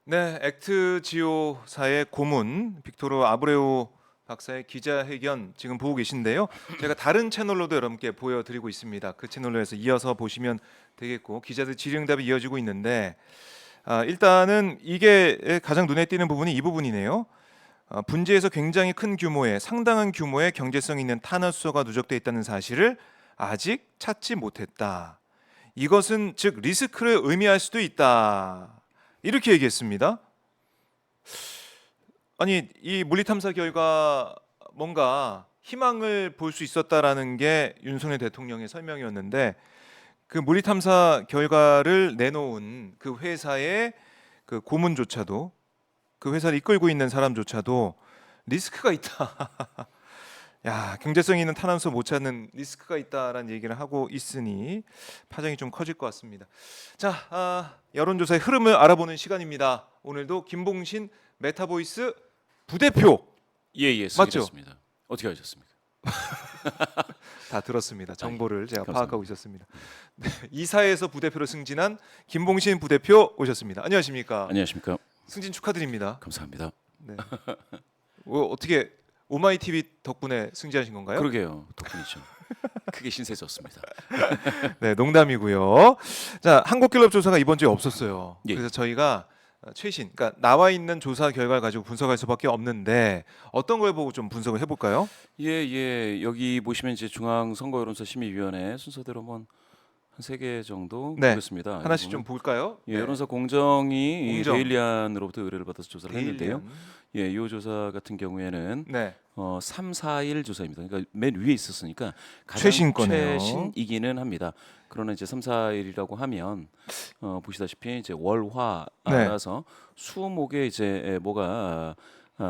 네, 액트지오사의 고문 빅토르 아브레우 박사의 기자회견 지금 보고 계신데요. 제가 다른 채널로도 여러분께 보여드리고 있습니다. 그 채널로 해서 이어서 보시면 되겠고 기자들 질의응답이 이어지고 있는데 일단은 이게 가장 눈에 띄는 부분이 이 부분이네요. 분지에서 굉장히 큰 규모의 상당한 규모의 경제성 있는 탄화수소가 누적돼 있다는 사실을 아직 찾지 못했다. 이것은 즉 리스크를 의미할 수도 있다. 이렇게 얘기했습니다. 아니 이 물리탐사 결과 뭔가 희망을 볼 수 있었다라는 게 윤석열 대통령의 설명이었는데 그 물리탐사 결과를 내놓은 그 회사의 그 고문조차도 그 회사를 이끌고 있는 사람조차도 리스크가 있다. 야, 경제성 있는 탄환수 못 찾는 리스크가 있다라는 얘기를 하고 있으니 파장이 좀 커질 것 같습니다. 자, 여론조사의 흐름을 알아보는 시간입니다. 오늘도 김봉신 메타보이스 부대표 예, 맞죠? 쓰겠습니다. 어떻게 하셨습니까? 다 들었습니다. 정보를 제가 감사합니다. 파악하고 있었습니다. 네, 이사에서 부대표로 승진한 김봉신 부대표 오셨습니다. 안녕하십니까? 안녕하십니까? 승진 축하드립니다. 감사합니다. 네. 어떻게 오마이 TV 덕분에 승진하신 건가요? 그러게요. 덕분이죠. 크게 신세졌습니다. 네, 농담이고요. 자, 한국갤럽 조사가 이번 주에 없었어요. 예. 그래서 저희가 최신, 그러니까 나와 있는 조사 결과를 가지고 분석할 수밖에 없는데 어떤 걸 보고 좀 분석을 해볼까요? 예. 여기 보시면 이제 중앙선거여론조사심의위원회 순서대로 한번 한 3개 정도 네. 보겠습니다. 하나씩 좀 보면, 볼까요? 예, 여론사 공정이 공정. 데일리안으로부터 의뢰를 받아서 조사를 했는데요. 데일리안. 예, 이 조사 같은 경우에는 네. 3, 4일 조사입니다. 그러니까 맨 위에 있었으니까 가장 최신 거네요. 최신이기는 합니다. 그러나 이제 3, 4일이라고 하면 보시다시피 이제 네. 월화라서 수목에 이제 뭐가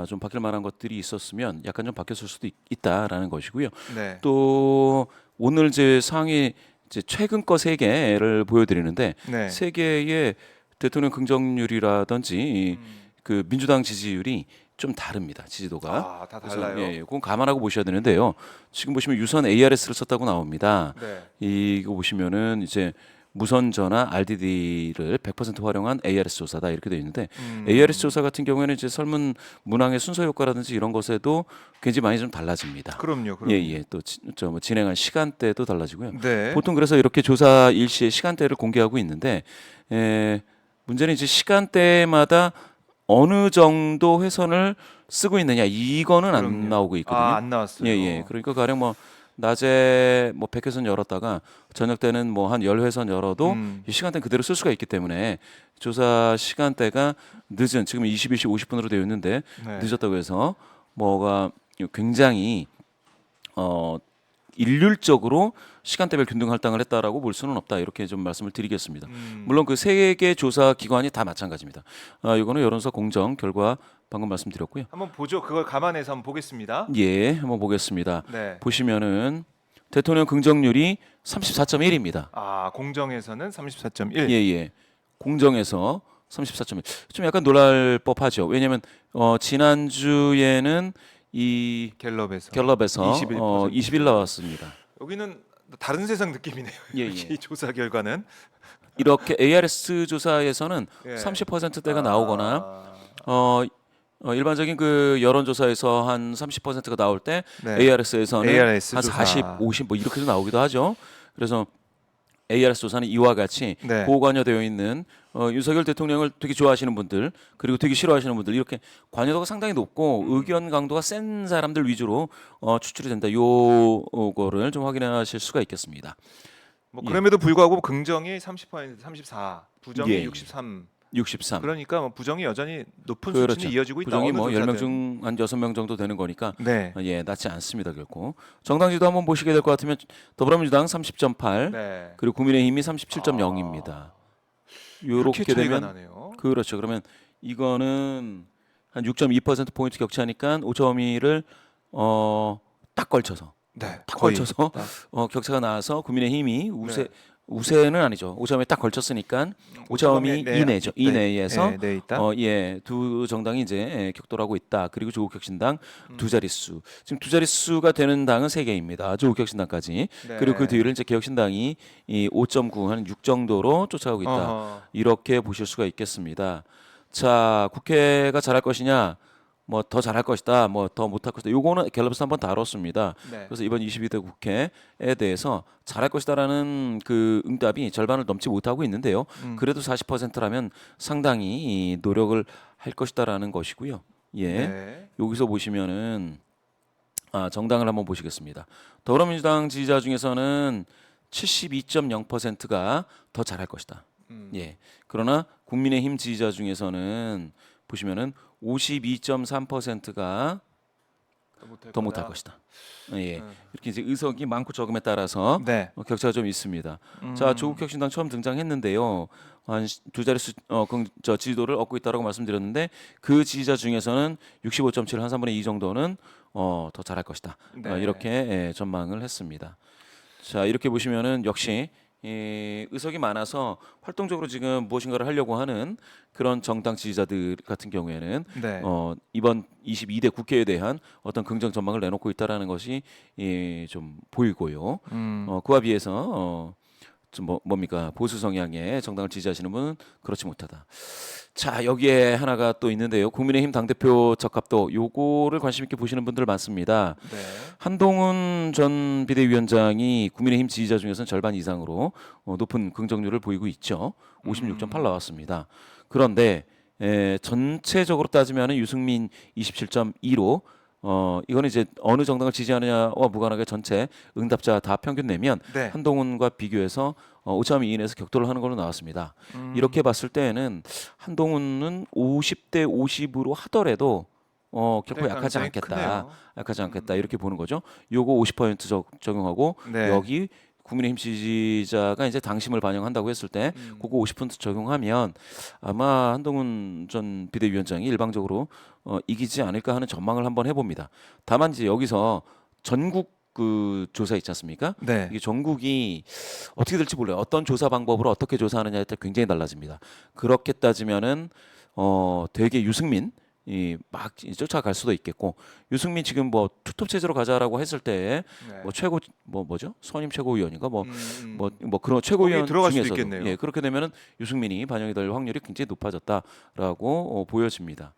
좀 바뀔 만한 것들이 있었으면 약간 좀 바뀌었을 수도 있다라는 것이고요. 네. 또 오늘 이제 상위 이제 최근 거 3개를 보여드리는데 네. 3개의 대통령 긍정률이라든지 그 민주당 지지율이 좀 다릅니다. 지지도가. 다 그래서 달라요. 예, 그건 감안하고 보셔야 되는데요. 지금 보시면 유선 ARS를 썼다고 나옵니다. 네. 이거 보시면은 이제 무선 전화 RDD를 100% 활용한 ARS 조사다 이렇게 되어 있는데 ARS 조사 같은 경우에는 이제 설문 문항의 순서 효과라든지 이런 것에도 굉장히 많이 좀 달라집니다. 그럼요. 예. 또 뭐 진행한 시간대도 달라지고요. 네. 보통 그래서 이렇게 조사 일시의 시간대를 공개하고 있는데 문제는 이제 시간대마다 어느 정도 회선을 쓰고 있느냐 이거는 안 그럼요. 나오고 있거든요. 안 나왔어요. 예. 그러니까 가령 뭐 낮에 뭐 100회선 열었다가 저녁 때는 뭐 한 10회선 열어도 이 시간대는 그대로 쓸 수가 있기 때문에 조사 시간대가 늦은 지금 21시 50분으로 되어 있는데 네. 늦었다고 해서 뭐가 굉장히 일률적으로 시간대별 균등 할당을 했다라고 볼 수는 없다 이렇게 좀 말씀을 드리겠습니다. 물론 그 3개 조사 기관이 다 마찬가지입니다. 이거는 여론조사 공정 결과 방금 말씀드렸고요. 한번 보죠. 그걸 감안해서 한번 보겠습니다. 예, 한번 보겠습니다. 네. 보시면은 대통령 긍정률이 34.1입니다. 공정에서는 34.1. 예. 공정에서 34.1. 좀 약간 놀랄 법하죠. 왜냐하면 지난주에는 이 갤럽에서 21 나왔습니다. 여기는 다른 세상 느낌이네요. 예. 이 조사 결과는 이렇게 ARS 조사에서는 예. 30%대가 나오거나 일반적인 그 여론조사에서 한 30%가 나올 때 네. ARS에서는 ARS 한 조사. 40, 50 뭐 이렇게도 나오기도 하죠. 그래서 ARS 조사는 이와 같이 네. 고관여되어 있는 윤석열 대통령을 되게 좋아하시는 분들 그리고 되게 싫어하시는 분들 이렇게 관여도가 상당히 높고 의견 강도가 센 사람들 위주로 추출이 된다. 요거를 좀 확인하실 수가 있겠습니다. 뭐 그럼에도 불구하고 긍정이 30%, 34, 부정이 예. 63. 63. 그러니까 뭐 부정이 여전히 높은 그렇죠. 수준이 이어지고 있다. 부정이 어느 뭐 조사든. 10명 중 한 6명 정도 되는 거니까 네. 예, 낮지 않습니다, 결코. 정당지도 한번 보시게 될 것 같으면 더불어민주당 30.8 네. 그리고 국민의힘이 37.0입니다. 이렇게 요렇게 차이가 되면 나네요. 그렇죠. 그러면 이거는 한 6.2% 포인트 격차니까 5.2를 딱 걸쳐서 네. 딱 거의 걸쳐서 딱. 격차가 나와서 국민의힘이 네. 우세는 아니죠. 5점에 딱 걸쳤으니까 5점이 네. 이내죠. 이내에서 네, 있다. 두 정당이 이제 격돌하고 있다. 그리고 조국혁신당 두 자릿수. 지금 두 자릿수가 되는 당은 3개입니다. 조국혁신당까지. 네. 그리고 그 뒤를 이제 개혁신당이 이 5.9 한 6 정도로 쫓아가고 있다. 어허. 이렇게 보실 수가 있겠습니다. 자, 국회가 잘할 것이냐, 뭐 더 잘할 것이다, 뭐 더 못할 것이다. 요거는 갤럽에서 한번 다뤘습니다. 네. 그래서 이번 22대 국회에 대해서 잘할 것이다라는 그 응답이 절반을 넘지 못하고 있는데요. 그래도 40%라면 상당히 이 노력을 할 것이다라는 것이고요. 예, 네. 여기서 보시면은 정당을 한번 보시겠습니다. 더불어민주당 지지자 중에서는 72.0%가 더 잘할 것이다. 예. 그러나 국민의힘 지지자 중에서는 보시면은 52.3%가 더 못할 것이다. 예. 이렇게 이제 의석이 많고 적음에 따라서 네. 격차가 좀 있습니다. 자, 조국혁신당 처음 등장했는데요. 한 두 자릿수 지지도를 얻고 있다라고 말씀드렸는데 그 지지자 중에서는 65.7, 한 3분의 2 정도는 더 잘할 것이다. 네. 이렇게 전망을 했습니다. 자, 이렇게 보시면은 역시 의석이 많아서 활동적으로 지금 무엇인가를 하려고 하는 그런 정당 지지자들 같은 경우에는 네. 이번 22대 국회에 대한 어떤 긍정 전망을 내놓고 있다라는 것이 좀 보이고요. 그와 비해서 좀 뭡니까 보수 성향의 정당을 지지하시는 분은 그렇지 못하다. 자, 여기에 하나가 또 있는데요. 국민의힘 당대표 적합도 요거를 관심 있게 보시는 분들 많습니다. 네. 한동훈 전 비대위원장이 국민의힘 지지자 중에서는 절반 이상으로 높은 긍정률을 보이고 있죠. 56.8 나왔습니다. 그런데 전체적으로 따지면 유승민 27.2로 이거는 이제 어느 정당을 지지하느냐와 무관하게 전체 응답자 다 평균 내면 네. 한동훈과 비교해서 5점 이내에서 격돌을 하는 걸로 나왔습니다. 이렇게 봤을 때에는 한동훈은 50대 50으로 하더라도 결코 네, 약하지 가능성이 않겠다. 크네요. 약하지 않겠다. 이렇게 보는 거죠. 요거 50% 적용하고 네. 여기 국민의힘 지지자가 이제 당심을 반영한다고 했을 때 그거 50% 적용하면 아마 한동훈 전 비대위원장이 일방적으로 이기지 않을까 하는 전망을 한번 해봅니다. 다만 이제 여기서 전국 그 조사 있지 않습니까? 네. 이게 전국이 어떻게 될지 몰라요. 어떤 조사 방법으로 어떻게 조사하느냐에 따라 굉장히 달라집니다. 그렇게 따지면은 되게 유승민 막 쫓아갈 수도 있겠고 유승민 지금 뭐 투톱 체제로 가자라고 했을 때 네. 뭐 최고 뭐죠 선임 최고위원인가 뭐 그런 거기에 최고위원 들어갈 수도 중에서도 있겠네요. 예 그렇게 되면은 유승민이 반영이 될 확률이 굉장히 높아졌다라고 보여집니다.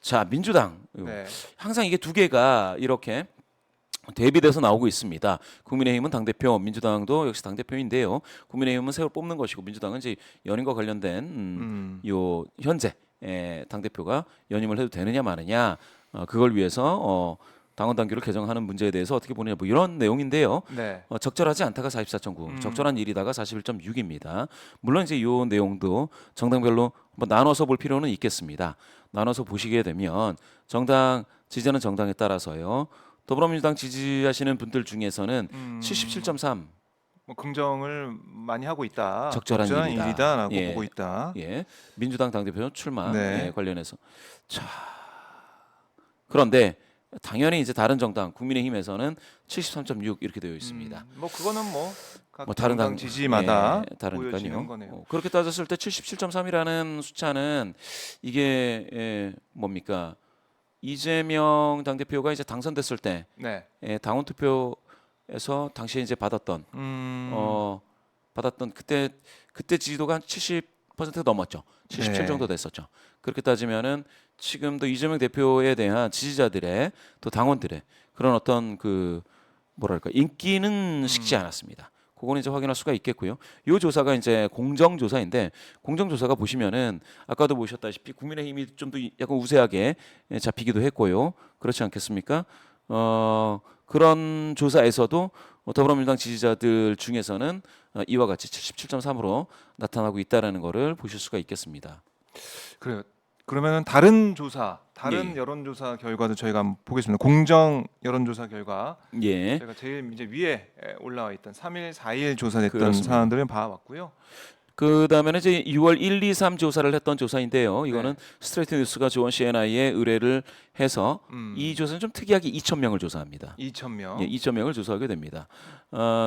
자 민주당 네. 항상 이게 두 개가 이렇게 대비돼서 나오고 있습니다. 국민의힘은 당대표, 민주당도 역시 당대표인데요. 국민의힘은 새로 뽑는 것이고 민주당은 이제 연임과 관련된 요 현재 당대표가 연임을 해도 되느냐 마느냐 그걸 위해서 당원 당규를 개정하는 문제에 대해서 어떻게 보느냐 뭐 이런 내용인데요. 네. 적절하지 않다가 44.9, 적절한 일이다가 41.6입니다. 물론 이제 이 내용도 정당별로 한번 나눠서 볼 필요는 있겠습니다. 나눠서 보시게 되면 정당 지지하는 정당에 따라서요. 더불어민주당 지지하시는 분들 중에서는 77.3 뭐 긍정을 많이 하고 있다. 적절한 일이다. 일이다라고 예. 보고 있다. 예, 민주당 당대표 출마 네. 관련해서 자 그런데 당연히 이제 다른 정당 국민의힘에서는 73.6 이렇게 되어 있습니다. 뭐 그거는 뭐각 뭐 다른 정당 지지마다 다르니까요. 보여지는 거네요. 그렇게 따졌을 때 77.3이라는 숫자는 이게 뭡니까? 이재명 당대표가 이제 당선됐을 때 네. 당원 투표에서 당시에 이제 받았던 그때 지지도가 한 70% 넘었죠. 77 네. 정도 됐었죠. 그렇게 따지면은 지금도 이재명 대표에 대한 지지자들의 또 당원들의 그런 어떤 그 뭐랄까 인기는 식지 않았습니다. 그거는 이제 확인할 수가 있겠고요. 이 조사가 이제 공정조사인데 공정조사가 보시면은 아까도 보셨다시피 국민의힘이 좀 더 약간 우세하게 잡히기도 했고요. 그렇지 않겠습니까? 그런 조사에서도 더불어민주당 지지자들 중에서는 이와 같이 77.3으로 나타나고 있다라는 것을 보실 수가 있겠습니다. 그래요. 그러면은 다른 조사, 다른 예. 여론조사 결과도 저희가 한번 보겠습니다. 공정 여론조사 결과 예. 제가 제일 이제 위에 올라와 있던 3일, 4일 조사됐던 그렇습니다. 사안들을 봐왔고요. 그 다음에는 이제 6월 1, 2, 3 조사를 했던 조사인데요. 이거는 네. 스트레이트 뉴스가 조원 CNI에 의뢰를 해서 이 조사는 좀 특이하게 2,000명을 조사합니다. 2,000명. 예, 2,000명을 조사하게 됩니다.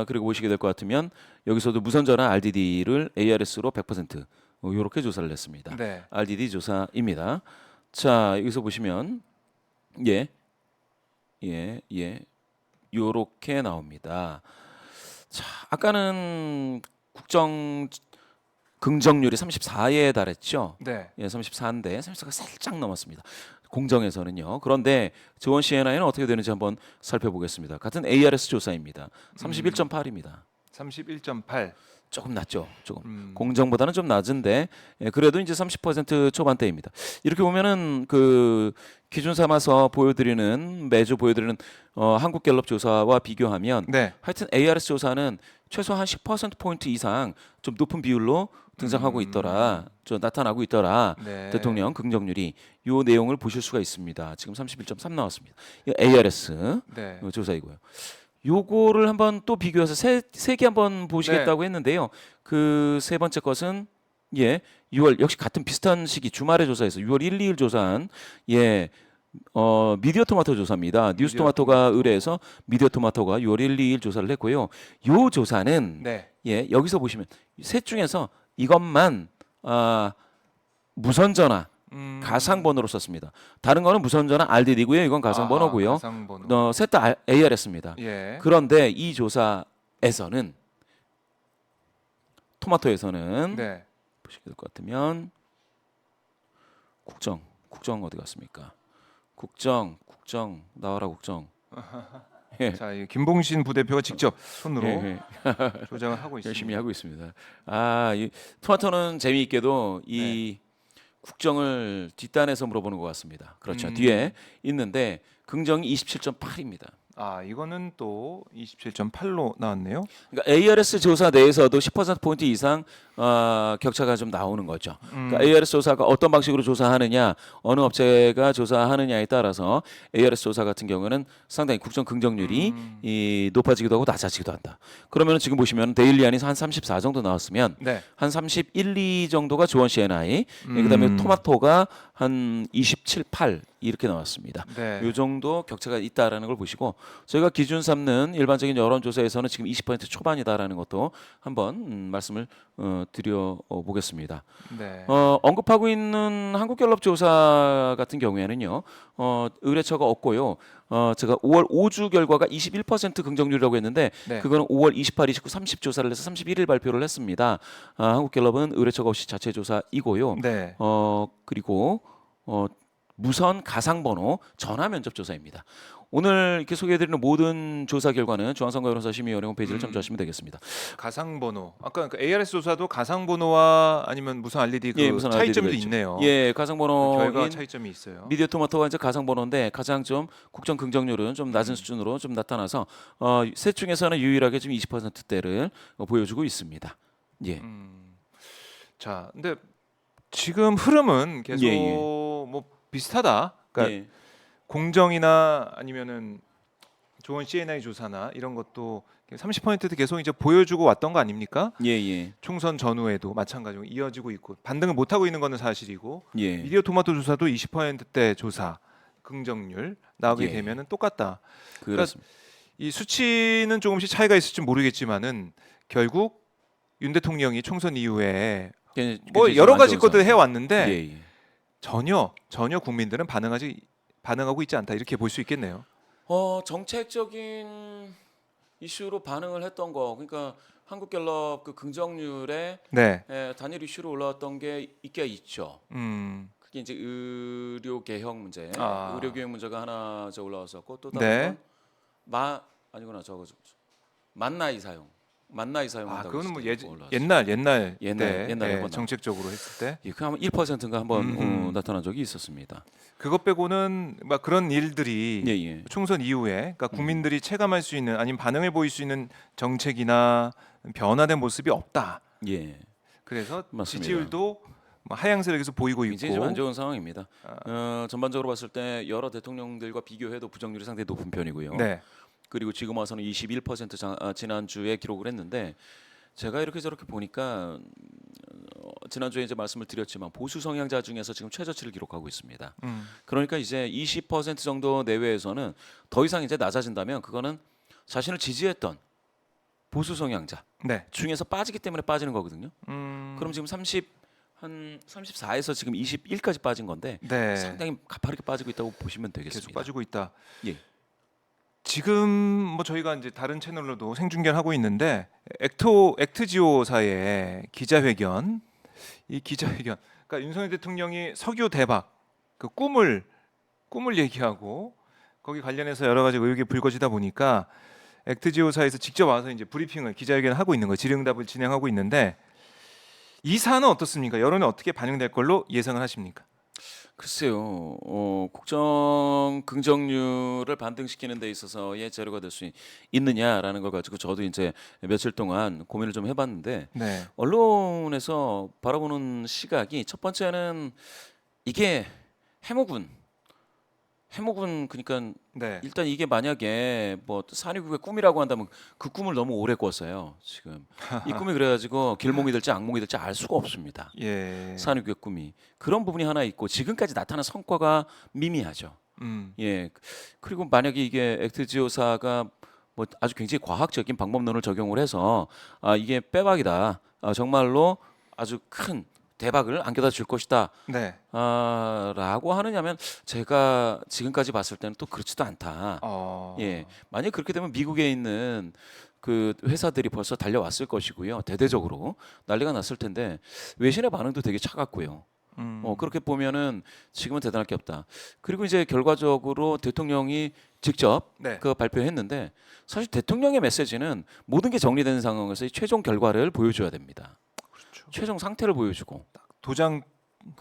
그리고 보시게 될 것 같으면 여기서도 무선전화 RDD를 ARS로 100% 이렇게 조사를 했습니다. 네. RDD 조사입니다. 자 여기서 보시면 요렇게 나옵니다. 자 아까는 긍정률이 34에 달했죠. 네. 예, 34인데 34가 살짝 넘었습니다. 공정에서는요. 그런데 조원 CNI는 어떻게 되는지 한번 살펴보겠습니다. 같은 ARS 조사입니다. 31.8입니다. 31.8. 조금 낮죠. 조금 공정보다는 좀 낮은데 그래도 이제 30% 초반대입니다. 이렇게 보면은 그 기준 삼아서 보여드리는 매주 보여드리는 한국갤럽 조사와 비교하면 네. 하여튼 ARS 조사는 최소 한 10% 포인트 이상 좀 높은 비율로 등장하고 있더라, 좀 나타나고 있더라. 네. 대통령 긍정률이 요 내용을 보실 수가 있습니다. 지금 31.3 나왔습니다. 이 ARS 네. 조사이고요. 요거를 한번 또 비교해서 세 개 한번 보시겠다고 했는데요. 그 세 번째 것은 6월 역시 같은 비슷한 시기 주말에 조사해서 6월 1, 2일 조사한 미디어 토마토 조사입니다. 뉴스 토마토가 의뢰해서 미디어 토마토가 6월 1, 2일 조사를 했고요. 요 조사는 네. 여기서 보시면 셋 중에서 이것만 무선 전화 가상 번호로 썼습니다. 다른 거는 무선 전화 RDD고요. 이건 가상 번호고요. 가상 번호. 셋 다 ARS입니다. 예. 그런데 이 조사에서는 토마토에서는 네. 보시게 될 것 같으면 국정 어디 갔습니까? 국정 나와라 국정. 예. 자, 이 김봉신 부대표가 직접 손으로 예. 조작을 하고 있습니다. 열심히 하고 있습니다. 이 토마토는 재미있게도 이 국정을 뒷단에서 물어보는 것 같습니다. 그렇죠. 뒤에 있는데 긍정이 27.8입니다. 이거는 또 27.8로 나왔네요. 그러니까 ARS 조사 내에서도 10% 포인트 이상 격차가 좀 나오는 거죠. 그러니까 ARS 조사가 어떤 방식으로 조사하느냐, 어느 업체가 조사하느냐에 따라서 ARS 조사 같은 경우는 상당히 국정 긍정률이 높아지기도 하고 낮아지기도 한다. 그러면 지금 보시면 데일리안이 한 34 정도 나왔으면 네. 한 31, 2 정도가 조원 CNI, 그다음에 토마토가 한 27, 8 이렇게 나왔습니다. 네. 이 정도 격차가 있다라는 걸 보시고 저희가 기준 삼는 일반적인 여론조사에서는 지금 20% 초반이다라는 것도 한번 말씀을 드려 보겠습니다. 네. 언급하고 있는 한국갤럽 조사 같은 경우에는요, 의뢰처가 없고요. 제가 5월 5주 결과가 21% 긍정률이라고 했는데 네. 그거는 5월 28, 29, 30 조사를 해서 31일 발표를 했습니다. 한국갤럽은 의뢰처가 없이 자체 조사이고요. 네. 그리고 무선 가상번호 전화 면접 조사입니다. 오늘 이렇게 소개해드리는 모든 조사 결과는 중앙선거여론조사심의위원회 홈페이지를 참조하시면 되겠습니다. 가상 번호. 아까 그 ARS 조사도 가상 번호와 아니면 무선 RDD 그 무선 차이점도 RDD 가 있네요. 예, 결과 가상번호인 차이점이 있어요. 미디어 토마토가 이제 가상번호인데 가장 좀 국정 긍정률은 좀 낮은 수준으로 좀 나타나서 셋 중에서는 유일하게 지금 20%대를 보여주고 있습니다. 예. 자, 근데 지금 흐름은 계속 예. 뭐 비슷하다. 그러니까 예. 공정이나 아니면은 좋은 CNI 조사나 이런 것도 30%도 계속 이제 보여주고 왔던 거 아닙니까? 예. 총선 전후에도 마찬가지로 이어지고 있고 반등을 못 하고 있는 거는 사실이고 예. 미디어 토마토 조사도 20%대 조사 긍정률 나오게 예. 되면은 똑같다. 그렇습니다. 이 수치는 조금씩 차이가 있을지 모르겠지만은 결국 윤 대통령이 총선 이후에 뭐 여러 가지 것들 해왔는데 예. 전혀 국민들은 반응하고 있지 않다 이렇게 볼 수 있겠네요. 정책적인 이슈로 반응을 했던 거, 그러니까 한국갤럽 그 긍정률에 네. 단일 이슈로 올라왔던 게 있죠. 그게 이제 의료 개혁 문제, 의료 개혁 문제가 하나 올라왔었고 또 다른 네. 건 만나이 사용. 그거는 뭐 올라왔어요. 옛날 옛날에 한번 정책적으로 했을 때 그 한 1%인가 한번 나타난 적이 있었습니다. 그것 빼고는 막 그런 일들이 예. 총선 이후에 그러니까 국민들이 체감할 수 있는 아니면 반응을 보일 수 있는 정책이나 변화된 모습이 없다. 예. 그래서 맞습니다. 지지율도 뭐 하향세를 계속 보이고 굉장히 좀 안 있고 좋은 상황입니다. 전반적으로 봤을 때 여러 대통령들과 비교해도 부정률이 상당히 높은 편이고요. 네. 그리고 지금 와서는 21% 지난주에 기록을 했는데 제가 이렇게 저렇게 보니까 지난주에 이제 말씀을 드렸지만 보수 성향자 중에서 지금 최저치를 기록하고 있습니다. 그러니까 이제 20% 정도 내외에서는 더 이상 이제 낮아진다면 그거는 자신을 지지했던 보수 성향자 네. 중에서 빠지기 때문에 빠지는 거거든요. 그럼 지금 34에서 지금 21까지 빠진 건데 네. 상당히 가파르게 빠지고 있다고 보시면 되겠습니다. 계속 빠지고 있다. 예. 지금 뭐 저희가 이제 다른 채널로도 생중계를 하고 있는데 액트지오사의 기자회견 이 기자회견, 그러니까 윤석열 대통령이 석유 대박 그 꿈을 얘기하고 거기 관련해서 여러 가지 의혹이 불거지다 보니까 액트지오사에서 직접 와서 이제 브리핑을 기자회견을 하고 있는 거, 질의응답을 진행하고 있는데 이 사안은 어떻습니까? 여론에 어떻게 반영될 걸로 예상을 하십니까? 글쎄요, 국정 긍정률을 반등시키는 데 있어서의 재료가 될 수 있느냐라는 걸 가지고 저도 이제 며칠 동안 고민을 좀 해봤는데 네, 언론에서 바라보는 시각이 첫 번째는 이게 해묵은 그러니까 네, 일단 이게 만약에 뭐 산유국의 꿈이라고 한다면 그 꿈을 너무 오래 꿨어요. 지금 이 꿈이 그래가지고 길몽이 될지 악몽이 될지 알 수가 없습니다. 예, 산유국의 꿈이 그런 부분이 하나 있고 지금까지 나타난 성과가 미미하죠. 예. 그리고 만약에 이게 액트지오사가 뭐 아주 굉장히 과학적인 방법론을 적용을 해서 이게 빼박이다. 정말로 아주 큰 대박을 안겨다 줄 것이다. 네, 라고 하느냐면 제가 지금까지 봤을 때는 또 그렇지도 않다. 예. 만약 그렇게 되면 미국에 있는 그 회사들이 벌써 달려왔을 것이고요. 대대적으로 난리가 났을 텐데 외신의 반응도 되게 차갑고요. 그렇게 보면은 지금은 대단할 게 없다. 그리고 이제 결과적으로 대통령이 직접 네, 그 발표했는데 사실 대통령의 메시지는 모든 게 정리된 상황에서 이 최종 결과를 보여줘야 됩니다. 그렇죠. 최종 상태를 보여주고. 도장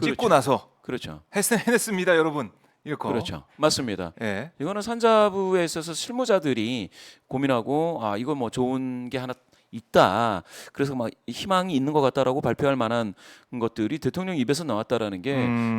찍고 그렇죠. 나서 그렇죠. 해냈습니다, 여러분. 이거. 그렇죠. 맞습니다. 예, 이거는 산자부에 있어서 실무자들이 고민하고 이거 뭐 좋은 게 하나 있다. 그래서 막 희망이 있는 것 같다라고 발표할 만한 것들이 대통령 입에서 나왔다라는 게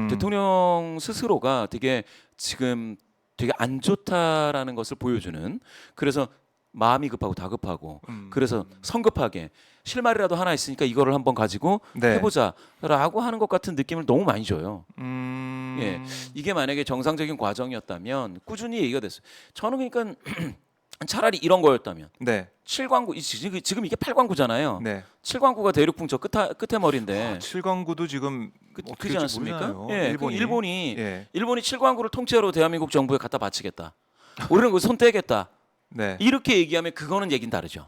대통령 스스로가 되게 지금 되게 안 좋다라는 것을 보여주는 그래서 마음이 급하고 다급하고 그래서 성급하게 실마리라도 하나 있으니까 이거를 한번 가지고 네. 해보자라고 하는 것 같은 느낌을 너무 많이 줘요. 음, 예, 이게 만약에 정상적인 과정이었다면 꾸준히 얘기가 됐어요. 저는 그러니까 차라리 이런 거였다면 네, 7광구 지금 이게 8광구잖아요. 네. 7광구가 대륙풍 저 끝에 머리인데 7광구도 지금 어떻게 그지 될지 않습니까? 몰라요. 예, 일본이. 일본이 예, 7광구를 통째로 대한민국 정부에 갖다 바치겠다. 우리는 그 손 떼겠다. 네. 이렇게 얘기하면 그거는 얘긴 다르죠.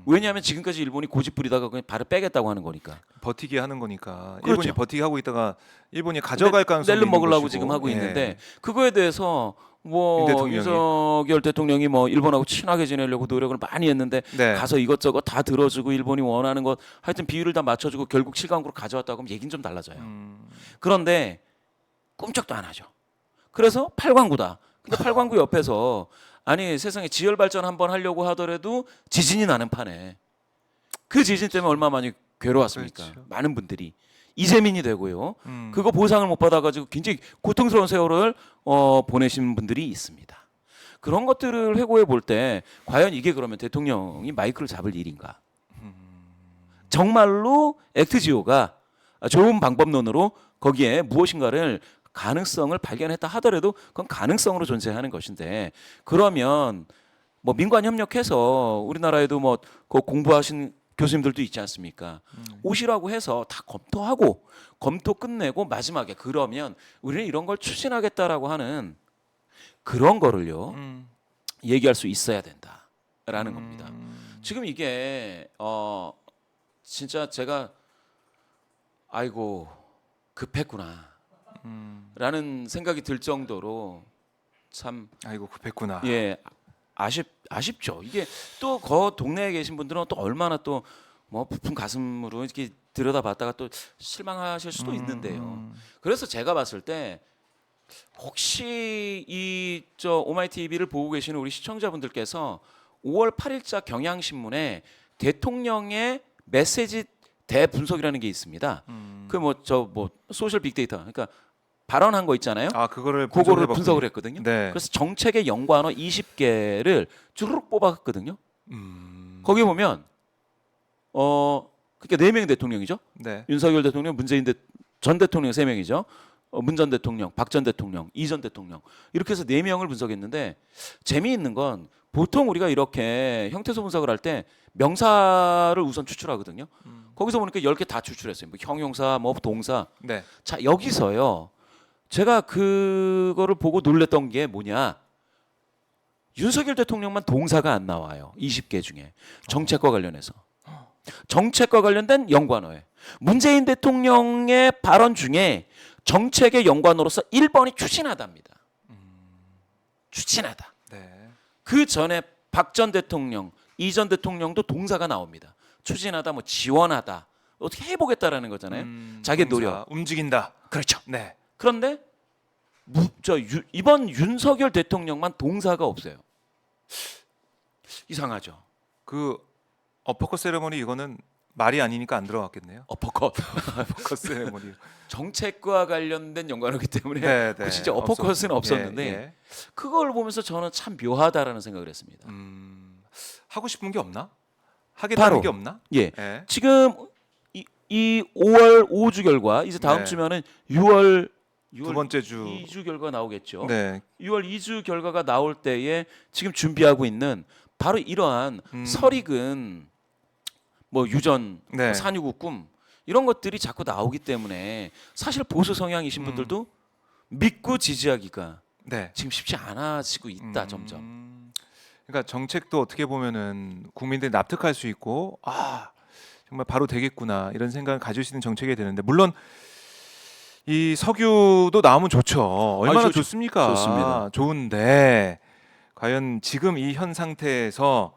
왜냐하면 지금까지 일본이 고집 부리다가 그냥 발을 빼겠다고 하는 거니까. 버티기 하는 거니까 그렇죠. 일본이 버티기 하고 있다가 일본이 가져갈 가능성이 낼름 있는 먹으려고 것이고. 지금 하고 예. 있는데 그거에 대해서 윤 뭐 대통령이. 윤석열 대통령이 뭐 일본하고 친하게 지내려고 노력을 많이 했는데 네. 가서 이것저것 다 들어주고 일본이 원하는 것 하여튼 비율을 다 맞춰주고 결국 7강구로 가져왔다고 하면 얘기는 좀 달라져요. 그런데 꿈쩍도 안 하죠. 그래서 8광구다. 근데 8광구 옆에서 아니 세상에 지열 발전 한번 하려고 하더라도 지진이 나는 판에 그 지진 때문에 얼마 많이 괴로웠습니까? 그렇죠. 많은 분들이 이재민이 되고요. 음. 그거 보상을 못 받아가지고 굉장히 고통스러운 세월을 보내신 분들이 있습니다. 그런 것들을 회고해 볼 때 과연 이게 그러면 대통령이 마이크를 잡을 일인가? 정말로 액트지오가 좋은 방법론으로 거기에 무엇인가를 가능성을 발견했다 하더라도 그건 가능성으로 존재하는 것인데 그러면 뭐 민관 협력해서 우리나라에도 뭐 그 공부하신 교수님들도 있지 않습니까? 오시라고 해서 다 검토하고 검토 끝내고 마지막에 그러면 우리는 이런 걸 추진하겠다라고 하는 그런 거를요 얘기할 수 있어야 된다라는 겁니다. 지금 이게 진짜 제가 아이고 급했구나. 라는 생각이 들 정도로 참 아이고 급했구나. 예 아쉽죠. 이게 또 그 동네에 계신 분들은 또 얼마나 또 뭐 부푼 가슴으로 이렇게 들여다봤다가 또 실망하실 수도 있는데요. 그래서 제가 봤을 때 혹시 이 저 오마이 TV를 보고 계시는 우리 시청자분들께서 5월 8일자 경향신문에 대통령의 메시지 대분석이라는 게 있습니다. 그 뭐 저 뭐 소셜 빅데이터 그러니까 발언한 거 있잖아요. 그거를 그거를 분석을 했거든요. 네. 그래서 정책의 연관어 20개를 주르륵 뽑아갔거든요. 거기 보면 그러니까 4명의 대통령이죠. 네. 윤석열 대통령, 문재인 전 대통령 3명이죠. 문 전 대통령, 박 전 대통령, 이 전 대통령 이렇게 해서 4명을 분석했는데 재미있는 건 보통 우리가 이렇게 형태소 분석을 할 때 명사를 우선 추출하거든요. 거기서 보니까 10개 다 추출했어요. 뭐 형용사, 뭐 동사. 네. 자 여기서요. 제가 그거를 보고 놀랬던 게 뭐냐. 윤석열 대통령만 동사가 안 나와요. 20개 중에 정책과 관련해서. 정책과 관련된 연관어에 문재인 대통령의 발언 중에 정책의 연관어로서 1번이 추진하다입니다. 추진하다. 네. 그 전에 박 전 대통령, 이 전 대통령도 동사가 나옵니다. 추진하다, 뭐 지원하다, 어떻게 해보겠다라는 거잖아요. 자기 동사, 노력. 움직인다. 그렇죠. 네. 그런데 이번 윤석열 대통령만 동사가 없어요. 이상하죠. 그 어퍼컷 세레머니 이거는 말이 아니니까 안 들어갔겠네요. 어퍼컷. 어퍼컷 세레머니. 정책과 관련된 연관이기 때문에 네, 그 진짜 어퍼컷은 없었는데 그걸 보면서 저는 참 묘하다라는 생각을 했습니다. 하고 싶은 게 없나? 하겠다는 바로. 게 없나? 예. 예. 지금 이 5월 5주 결과 이제 다음 네. 주면은 6월 두 번째 주. 2주 결과 나오겠죠. 네. 6월 2주 결과가 나올 때에 지금 준비하고 있는 바로 이러한 설익은 뭐 유전, 네. 뭐 산유국 꿈 이런 것들이 자꾸 나오기 때문에 사실 보수 성향이신 분들도 믿고 지지하기가 네. 지금 쉽지 않아지고 있다 점점. 그러니까 정책도 어떻게 보면은 국민들이 납득할 수 있고 정말 바로 되겠구나 이런 생각을 가질 수 있는 정책이 되는데 물론 이 석유도 나오면 좋죠. 얼마나 좋습니까? 좋습니다. 좋은데 과연 지금 이 현 상태에서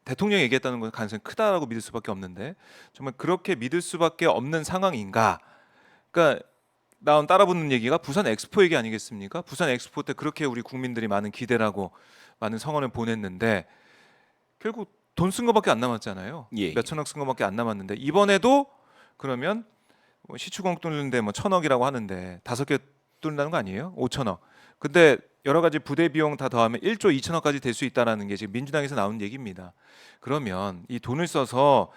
대통령이 얘기했다는 건 가능성이 크다라고 믿을 수밖에 없는데 정말 그렇게 믿을 수밖에 없는 상황인가? 그러니까 나온 따라붙는 얘기가 부산 엑스포 얘기 아니겠습니까? 부산 엑스포 때 그렇게 우리 국민들이 많은 기대를 하고 많은 성원을 보냈는데 결국 돈 쓴 거밖에 안 남았잖아요. 예. 몇 천억 쓴 거밖에 안 남았는데 이번에도 그러면 뭐 시추공 뚫는데 뭐 1,000억이라고 하는데 5개 뚫는다는 거 아니에요? 5천억. 근데 여러 가지 부대 비용 다 더하면 1조 2천억까지 될 수 있다라는 게 지금 민주당에서 나온 얘기입니다. 그러면 이 돈을 써서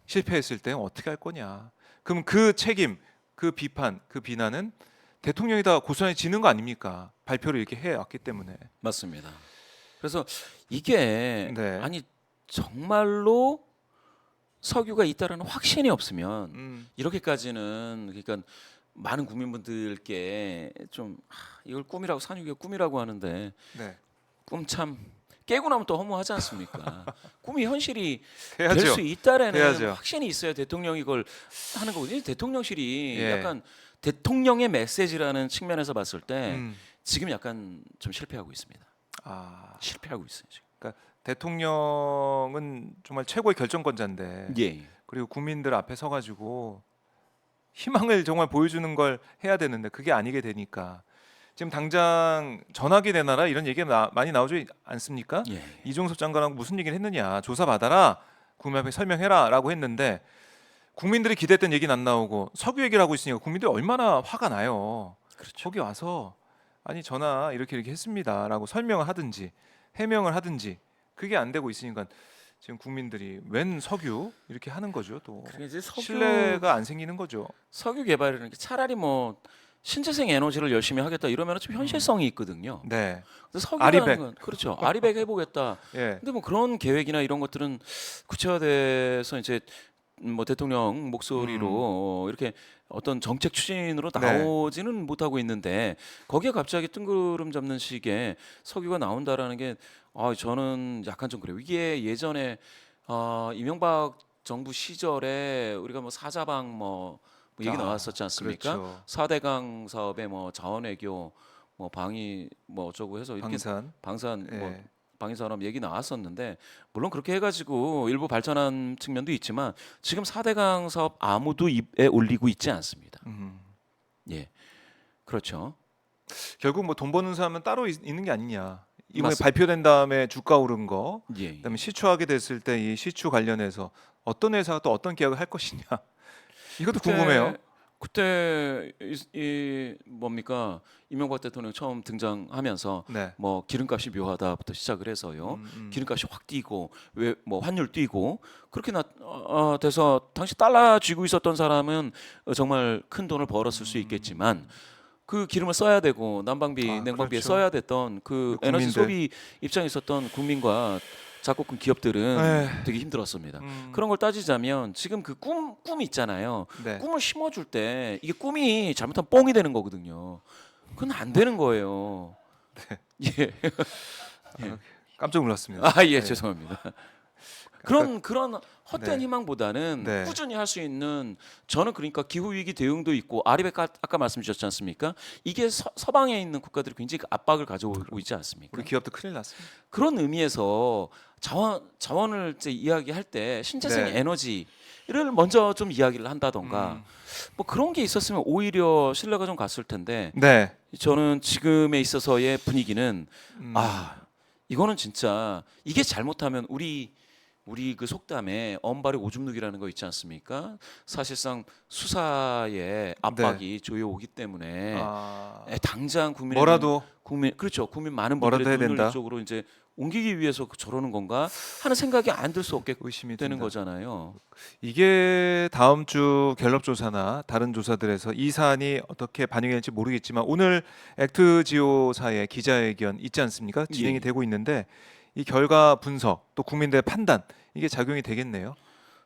실패했을 때 어떻게 할 거냐? 그럼 그 책임, 그 비판, 그 비난은 대통령이 다 고스란히 거 아닙니까? 발표를 이렇게 해왔기 때문에. 맞습니다. 그래서 이게 네. 아니 정말로 석유가 있다라는 확신이 없으면 이렇게까지는 그러니까 많은 국민분들께 좀 이걸 꿈이라고 산유기가 꿈이라고 하는데 네. 꿈 참 깨고 나면 또 허무하지 않습니까? 꿈이 현실이 될 해야죠. 수 있다라는 해야죠. 확신이 있어야 대통령이 이걸 하는 거거든요. 대통령실이 예. 약간 대통령의 메시지라는 측면에서 봤을 때 음. 지금 약간 좀 실패하고 있습니다. 아, 실패하고 있어요 지금. 그러니까 대통령은 정말 최고의 결정권자인데 예. 그리고 국민들 앞에 서가지고 희망을 정말 보여주는 걸 해야 되는데 그게 아니게 되니까 지금 당장 전화기 내놔라 이런 얘기가 많이 나오지 않습니까? 예. 이종섭 장관하고 무슨 얘기를 했느냐 조사 받아라 국민 앞에 설명해라라고 했는데 국민들이 기대했던 얘기는 안 나오고 석유 얘기를 하고 있으니까 국민들이 얼마나 화가 나요. 그렇죠. 거기 와서 아니 전화 이렇게 했습니다라고 설명을 하든지 해명을 하든지 그게 안 되고 있으니까 지금 국민들이 웬 석유 이렇게 하는 거죠. 또 그게 이제 신뢰가 안 생기는 거죠. 석유 개발이라는 게 차라리 뭐 신재생 에너지를 열심히 하겠다 이러면 좀 현실성이 있거든요. 네. 근데 석유라는 아리백. 건 그렇죠. 아리백 해보겠다. 예. 근데 뭐 그런 계획이나 이런 것들은 구체화돼서 이제 뭐 대통령 목소리로 이렇게 어떤 정책 추진으로 네. 나오지는 못하고 있는데 거기에 갑자기 뜬구름 잡는 식의 석유가 나온다라는 게 저는 약간 좀 그래요. 이게 예전에 이명박 정부 시절에 우리가 뭐 사자방 뭐 얘기 나왔었지 않습니까? 그렇죠. 4대강 사업에 뭐 자원외교 뭐 방위 뭐 어쩌고 해서 이렇게 방산 뭐 예. 방위산업 얘기 나왔었는데 물론 그렇게 해가지고 일부 발전한 측면도 있지만 지금 4대강 사업 아무도 입에 올리고 있지 않습니다. 예, 그렇죠. 결국 뭐 돈 버는 사람은 따로 있는 게 아니냐. 이번에 맞습니다. 발표된 다음에 주가 오른 거, 예, 그다음에 시추하게 됐을 때 이 시추 관련해서 어떤 회사가 또 어떤 계약을 할 것이냐. 이것도 궁금해요. 그때 이 뭡니까 이명박 대통령 처음 등장하면서 네. 뭐 기름값이 묘하다부터 시작을 해서요. 기름값이 확 뛰고 왜 뭐 환율 뛰고 그렇게 돼서 당시 달러 쥐고 있었던 사람은 정말 큰 돈을 벌었을 수 있겠지만 그 기름을 써야 되고 난방비, 냉방비에 그렇죠. 써야 됐던 그 그 에너지 국민들. 소비 입장에 있었던 국민과 작곡금 기업들은 에휴. 되게 힘들었습니다. 그런 걸 따지자면 지금 그 꿈 있잖아요. 네. 꿈을 심어줄 때 이게 꿈이 잘못하면 뻥이 되는 거거든요. 그건 안 되는 거예요. 예. 깜짝 놀랐습니다. 예, 네. 죄송합니다. 그런 헛된 네. 희망보다는 네. 꾸준히 할 수 있는 저는 그러니까 기후 위기 대응도 있고 아리베카 아까 말씀 주셨지 않습니까? 이게 서방에 있는 국가들이 굉장히 그 압박을 가져오고 있지 않습니까? 우리 기업도 큰일 났습니다. 그런 의미에서 자원을 이제 이야기할 때 신재생 네. 에너지를 먼저 좀 이야기를 한다던가 음. 뭐 그런 게 있었으면 오히려 신뢰가 좀 갔을 텐데 네. 저는 지금에 있어서의 분위기는 음. 이거는 진짜 이게 잘못하면 우리 그 속담에 언발의 오줌 누기라는 거 있지 않습니까? 사실상 수사의 압박이 조여오기 때문에 아, 당장 국민의 뭐라도 그렇죠. 국민 많은 뭐라도 분들의 해야 눈을 된다. 이쪽으로 이제 옮기기 위해서 저러는 건가 하는 생각이 안 들 수 없게 의심이 되는 든다. 거잖아요. 이게 다음 주 갤럽 조사나 다른 조사들에서 이 사안이 어떻게 반영이 될지 모르겠지만 오늘 액트지오사의 기자회견 있지 않습니까? 진행이 예. 되고 있는데 이 결과 분석 또 국민들의 판단 이게 작용이 되겠네요.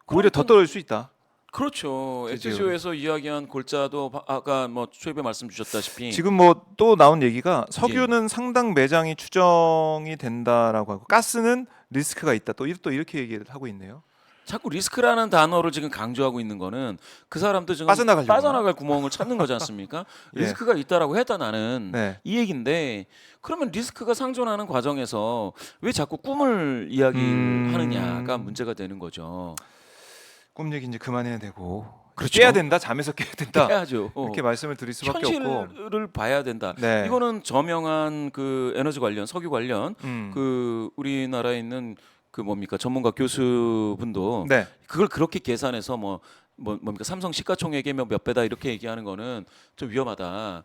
오히려 더 그러니까 떨어질 수 있다. 그렇죠. 지지율이. 엑스지오에서 이야기한 골자도 아까 뭐 초입에 말씀 주셨다시피 지금 뭐 또 나온 얘기가 석유는 상당 매장이 추정이 된다라고 하고 가스는 리스크가 있다. 또 이렇게 얘기를 하고 있네요. 자꾸 리스크라는 단어를 지금 강조하고 있는 거는 그 사람도 지금 빠져나가려고 빠져나갈 구멍을 찾는 거지 않습니까? 예. 리스크가 있다라고 했다 나는 네. 이 얘긴데 그러면 리스크가 상존하는 과정에서 왜 자꾸 꿈을 이야기하느냐가 문제가 되는 거죠. 꿈 얘기 이제 그만해야 되고 그렇죠. 깨야 된다. 잠에서 깨야 된다. 해야죠. 이렇게 말씀을 드릴 수밖에 없고. 현실을 봐야 된다. 네. 이거는 저명한 그 에너지 관련, 석유 관련 음. 그 우리나라에 있는 그 뭡니까 전문가 교수분도 네. 그걸 그렇게 계산해서 뭡니까 삼성 시가총액의 몇 배다 이렇게 얘기하는 거는 좀 위험하다.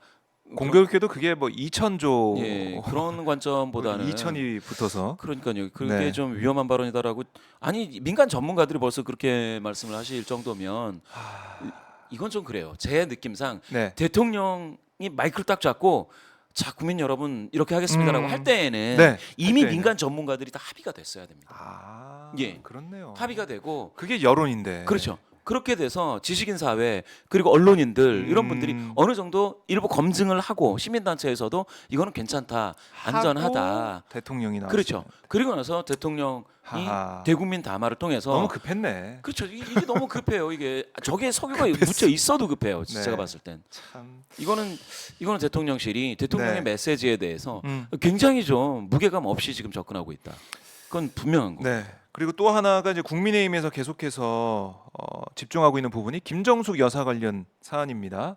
공교롭게도 그게 뭐 2천조 예, 그런 관점보다는 2천이 붙어서 그러니까요. 그게 네. 좀 위험한 발언이다라고 아니 민간 전문가들이 벌써 그렇게 말씀을 하실 정도면 이건 좀 그래요. 제 느낌상 네. 대통령이 마이크를 딱 잡고 자 국민 여러분 이렇게 하겠습니다라고 할 때에는 네. 이미 할 때에는. 민간 전문가들이 다 합의가 됐어야 됩니다. 아, 예. 그렇네요. 합의가 되고 그게 여론인데. 그렇죠. 그렇게 돼서 지식인 사회 그리고 언론인들 이런 분들이 어느 정도 일부 검증을 하고 시민단체에서도 이거는 괜찮다, 안전하다. 하고 대통령이 나왔어요. 그렇죠. 그리고 나서 대통령이 하하. 대국민 담화를 통해서 너무 급했네. 그렇죠. 이게 너무 급해요. 이게 저게 석유가 묻혀 있어도 급해요. 네. 제가 봤을 땐 참. 이거는 대통령실이 대통령의 네. 메시지에 대해서 음. 굉장히 좀 무게감 없이 지금 접근하고 있다. 그건 분명한 거. 네. 그리고 또 하나가 이제 국민의힘에서 계속해서 집중하고 있는 부분이 김정숙 여사 관련 사안입니다.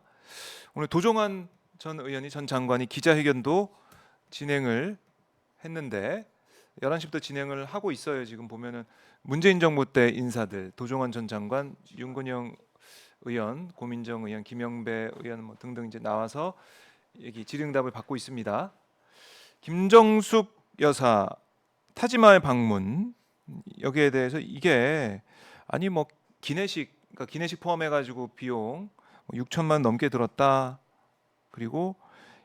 오늘 도종환 전 의원이 전 장관이 기자회견도 진행을 했는데 11시부터 진행을 하고 있어요. 지금 보면은 문재인 정부 때 인사들 도종환 전 장관, 윤건영 의원, 고민정 의원, 김영배 의원 뭐 등등 이제 나와서 얘기 질의응답을 받고 있습니다. 김정숙 여사 타지마을 방문 여기에 대해서 이게 아니 뭐 기내식 그러니까 기내식 포함해 가지고 비용 6천만 원 넘게 들었다. 그리고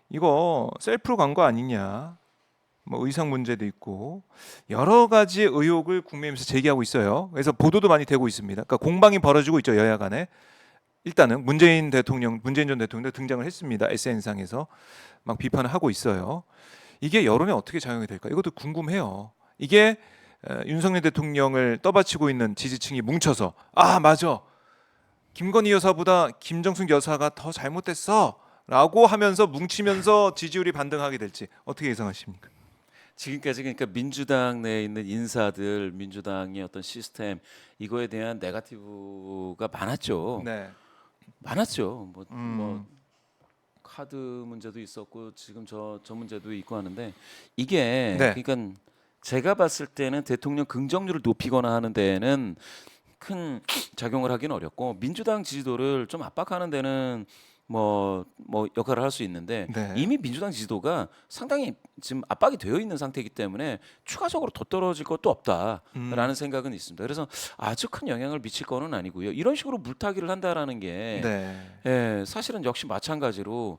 이거 셀프로 간 거 아니냐. 뭐 의상 문제도 있고 여러 가지 의혹을 국민의힘에서 제기하고 있어요. 그래서 보도도 많이 되고 있습니다. 그러니까 공방이 벌어지고 있죠 여야 간에. 일단은 문재인 전 대통령도 등장을 했습니다. SNS상에서 막 비판을 하고 있어요. 이게 여론에 어떻게 작용이 될까? 이것도 궁금해요. 이게 윤석열 대통령을 떠받치고 있는 지지층이 뭉쳐서 아 맞아 김건희 여사보다 김정숙 여사가 더 잘못됐어라고 하면서 뭉치면서 지지율이 반등하게 될지 어떻게 예상하십니까? 지금까지 그러니까 민주당 내에 있는 인사들, 민주당의 어떤 시스템 이거에 대한 네거티브가 많았죠. 네. 많았죠. 뭐 카드 문제도 있었고 지금 저 문제도 있고 하는데 이게 네. 그러니까 제가 봤을 때는 대통령 긍정률을 높이거나 하는 데에는 큰 작용을 하기는 어렵고 민주당 지지도를 좀 압박하는 데는 뭐 역할을 할 수 있는데 네. 이미 민주당 지지도가 상당히 지금 압박이 되어 있는 상태이기 때문에 추가적으로 더 떨어질 것도 없다라는 생각은 있습니다. 그래서 아주 큰 영향을 미칠 거는 아니고요. 이런 식으로 물타기를 한다라는 게 네. 사실은 역시 마찬가지로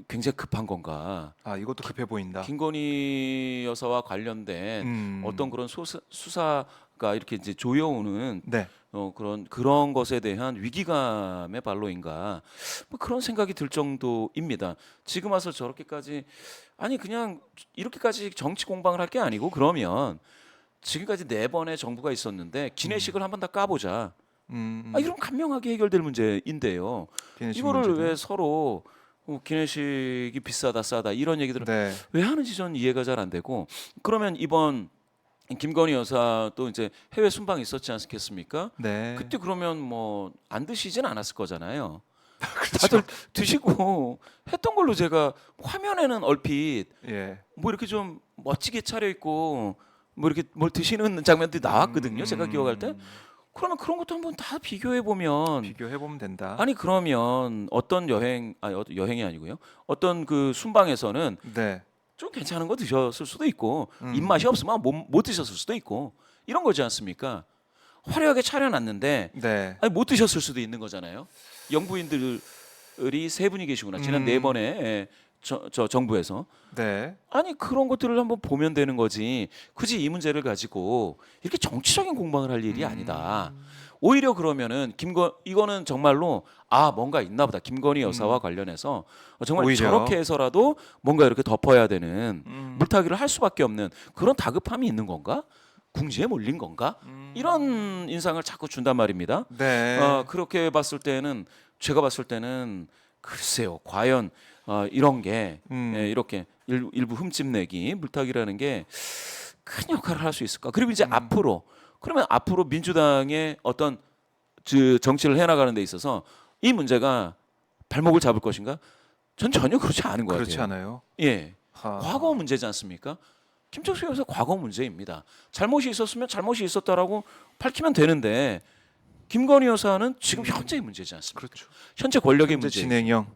굉장히 급한 건가? 아 이것도 급해 보인다. 김건희 여사와 관련된 어떤 그런 수사가 이렇게 이제 조여오는 네. 그런 것에 대한 위기감의 발로인가 뭐 그런 생각이 들 정도입니다. 지금 와서 저렇게까지 아니 그냥 이렇게까지 정치 공방을 할 게 아니고 그러면 지금까지 4번의 정부가 있었는데 기내식을 한번 다 까보자. 음. 이러면 간명하게 해결될 문제인데요. 기내식 이거를 문제도. 왜 서로 기내식이 비싸다 싸다 이런 얘기들을 네. 왜 하는지 전 이해가 잘 안 되고 그러면 이번 김건희 여사도 이제 해외 순방 있었지 않겠습니까? 네. 그때 그러면 뭐 안 드시진 않았을 거잖아요. 그렇죠. 다들 드시고 했던 걸로 제가 화면에는 얼핏 예. 뭐 이렇게 좀 멋지게 차려 입고 뭐 이렇게 뭘 드시는 장면들이 나왔거든요. 제가 기억할 때. 그러면 그런 것도 한번 다 비교해 보면 비교해 보면 된다. 아니 그러면 어떤 여행이 아니고요. 어떤 그 순방에서는 네. 좀 괜찮은 거 드셨을 수도 있고 음. 입맛이 없으면 못 드셨을 수도 있고 이런 거지 않습니까? 화려하게 차려놨는데 네. 아니 못 드셨을 수도 있는 거잖아요. 영부인들이 3분이 계시구나. 지난 4번에 저 정부에서 네. 아니 그런 것들을 한번 보면 되는 거지. 굳이 이 문제를 가지고 이렇게 정치적인 공방을 할 일이 아니다. 오히려 그러면은 이거는 정말로 뭔가 있나 보다. 김건희 여사와 관련해서 정말 오히려. 저렇게 해서라도 뭔가 이렇게 덮어야 되는 음. 물타기를 할 수밖에 없는 그런 다급함이 있는 건가? 궁지에 몰린 건가? 이런 인상을 자꾸 준단 말입니다. 네. 그렇게 봤을 때는 제가 봤을 때는 글쎄요. 과연 이런 게 이렇게 일부 흠집내기 물타기라는 게 큰 역할을 할 수 있을까? 그리고 이제 앞으로 그러면 앞으로 민주당의 어떤 정치를 해나가는 데 있어서 이 문제가 발목을 잡을 것인가? 전 전혀 그렇지 않은 것 그렇지 같아요. 않아요. 예, 하. 과거 문제지 않습니까? 김정숙 여사 과거 문제입니다. 잘못이 있었으면 잘못이 있었다라고 밝히면 되는데 김건희 여사는 지금 현재의 문제지 않습니까? 그렇죠. 현재 권력의 현재 문제. 진행형.